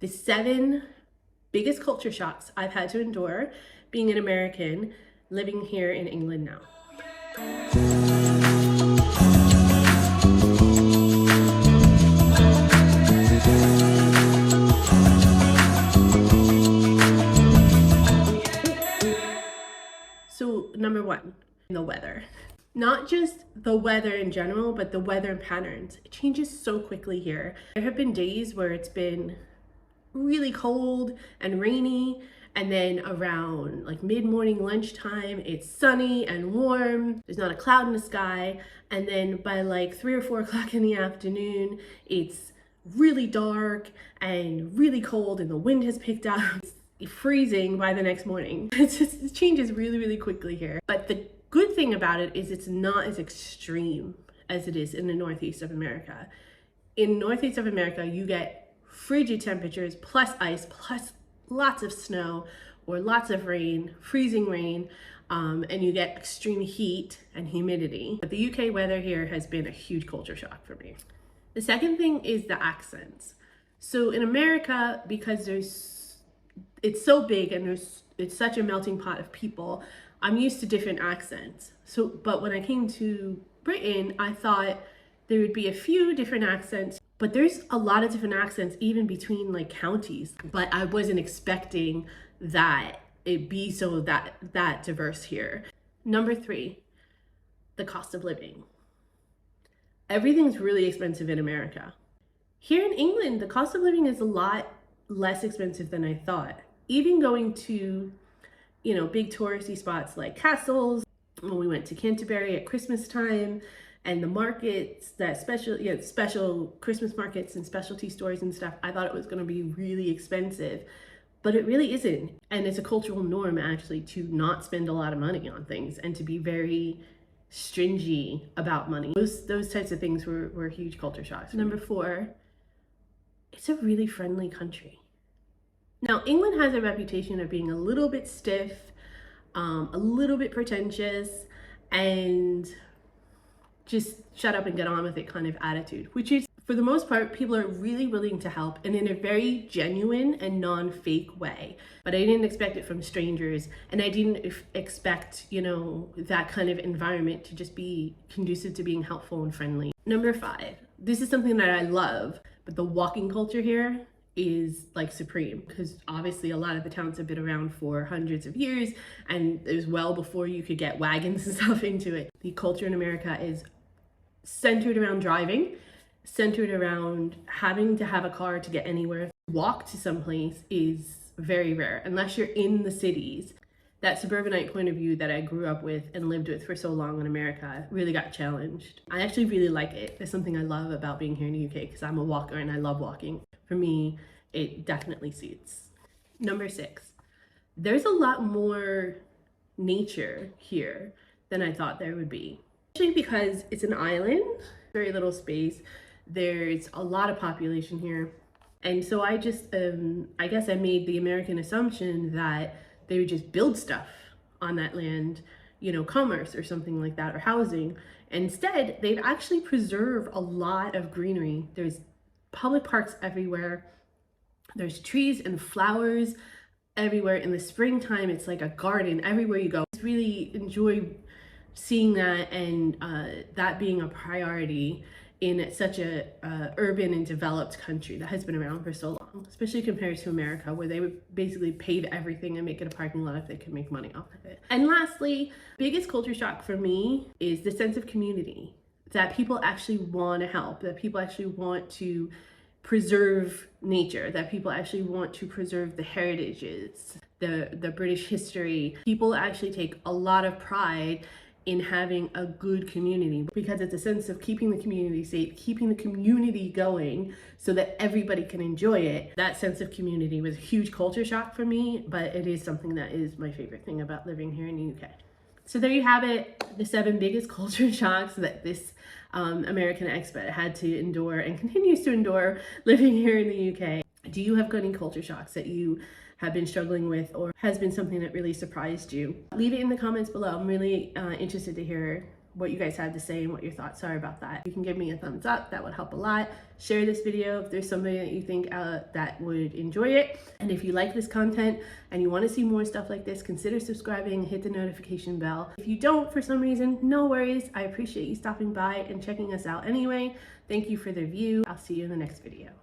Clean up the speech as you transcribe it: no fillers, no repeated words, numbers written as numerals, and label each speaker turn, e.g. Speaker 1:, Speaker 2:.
Speaker 1: The 7 biggest culture shocks I've had to endure being an American living here in England now. So number 1, the weather. Not just the weather in general, but the weather patterns. It changes so quickly here. There have been days where it's been really cold and rainy, and then around like mid-morning lunchtime it's sunny and warm, there's not a cloud in the sky, and then by like 3 or 4 o'clock in the afternoon it's really dark and really cold and the wind has picked up. It's freezing by the next morning. It changes really quickly here. But the good thing about it is it's not as extreme as it is in the Northeast of America. In Northeast of America, you get frigid temperatures plus ice plus lots of snow or lots of rain, freezing rain, and you get extreme heat and humidity. But the UK weather here has been a huge culture shock for me. The second thing is the accents. So in America, because it's so big and it's such a melting pot of people, I'm used to different accents. But when I came to Britain, I thought there would be a few different accents, but there's a lot of different accents even between like counties. But I wasn't expecting that it be so that diverse here. Number 3, the cost of living. Everything's really expensive in America. Here in England, the cost of living is a lot less expensive than I thought. Even going to, big touristy spots like castles, when we went to Canterbury at Christmas time, and the markets, that special Christmas markets and specialty stores and stuff, I thought it was going to be really expensive, but it really isn't. And it's a cultural norm actually to not spend a lot of money on things and to be very stringy about money. Those types of things were huge culture shocks. Number 4, it's a really friendly country. Now, England has a reputation of being a little bit stiff, a little bit pretentious, and just shut up and get on with it kind of attitude, which is, for the most part, people are really willing to help and in a very genuine and non-fake way. But I didn't expect it from strangers, and I didn't expect, that kind of environment to just be conducive to being helpful and friendly. Number 5, this is something that I love, but the walking culture here is like supreme, because obviously a lot of the towns have been around for hundreds of years, and it was well before you could get wagons and stuff into it. The culture in America is centered around driving, centered around having to have a car to get anywhere. Walk to someplace is very rare unless you're in the cities. That suburbanite point of view that I grew up with and lived with for so long in America really got challenged. I actually really like it. There's something I love about being here in the UK because I'm a walker and I love walking. For me, it definitely suits. Number 6, there's a lot more nature here than I thought there would be. Especially because it's an island, very little space. There's a lot of population here. And so I just, I guess I made the American assumption that they would just build stuff on that land, commerce or something like that, or housing. Instead, they've actually preserved a lot of greenery. There's public parks everywhere. There's trees and flowers everywhere. In the springtime, it's like a garden everywhere you go. I just really enjoy seeing that, and that being a priority in such a urban and developed country that has been around for so long, especially compared to America, where they would basically pave everything and make it a parking lot if they could make money off of it. And lastly, biggest culture shock for me is the sense of community, that people actually want to help, that people actually want to preserve nature, that people actually want to preserve the heritages, the British history. People actually take a lot of pride in having a good community, because it's a sense of keeping the community safe, keeping the community going so that everybody can enjoy it. That sense of community was a huge culture shock for me, but it is something that is my favorite thing about living here in the UK. So there you have it, the 7 biggest culture shocks that this American expat had to endure and continues to endure living here in the UK. Do you have any culture shocks that you have been struggling with, or has been something that really surprised you? Leave it in the comments below. I'm really interested to hear what you guys have to say and what your thoughts are about that. You can give me a thumbs up, that would help a lot. Share this video if there's somebody that you think that would enjoy it. And if you like this content and you want to see more stuff like this, consider subscribing, hit the notification bell. If you don't for some reason, no worries. I appreciate you stopping by and checking us out anyway. Thank you for the view. I'll see you in the next video.